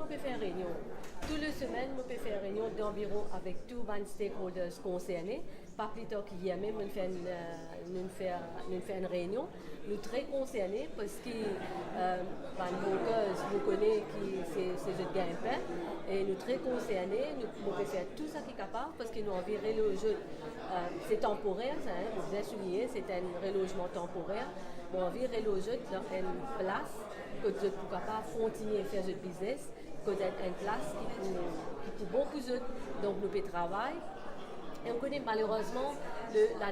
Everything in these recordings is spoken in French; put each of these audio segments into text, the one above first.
on peut faire réunion. Toute la semaine, on peut faire réunion d'environ avec tous les stakeholders concernés. Pas plus tard qu'hier même, on fait une réunion. Nous sommes très concernés parce que vous connaissez que c'est un gain-pain. Et nous sommes très concernés. Nous pouvons faire tout ce qui est capable parce que nous avons viré le jeu. C'est temporaire, ça, hein, vous avez souligné, c'est un relogement temporaire. Bon, on a viré le jeu dans une place que vous êtes capable de continuer à faire ce business, que vous êtes une place qui pour beaucoup de donc nous pouvons travailler. Et on connaît malheureusement la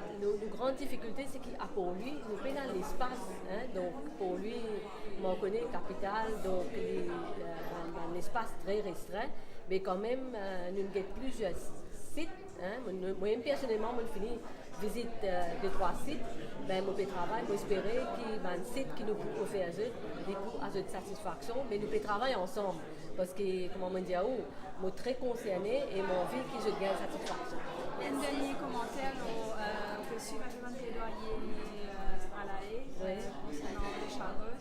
grande difficulté, c'est qu'il a pour lui, nous payons dans l'espace. Hein, donc pour lui, on connaît capital, donc un espace très restreint, mais quand même, nous avons plusieurs sites. Hein, moi personnellement, je finis visite de 3 sites, ben mon travail, moi espérer qu'il y a un site qui nous peut offrir des coups à cette satisfaction, mais nous pouvons travailler ensemble parce que, comme on dit, je suis très concerné et mon envie que je gagne satisfaction. Un dernier commentaire, on peut suivre un plaidoyer à la haie concernant les Charros.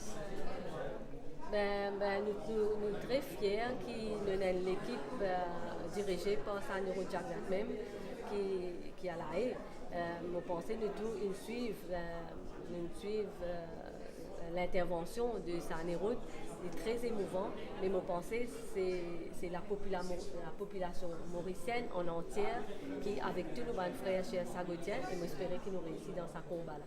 Nous sommes très fiers que nous avons l'équipe dirigée par Saniro Jagnat même qui est à la haie. Nous pensons que nous suivons l'intervention de Saniro. C'est très émouvant, mais mon pensée, c'est la population mauricienne en entière qui, avec tous nos frères chez Sagodiens, et j'espère qu'ils nous réussissent dans ce combat-là.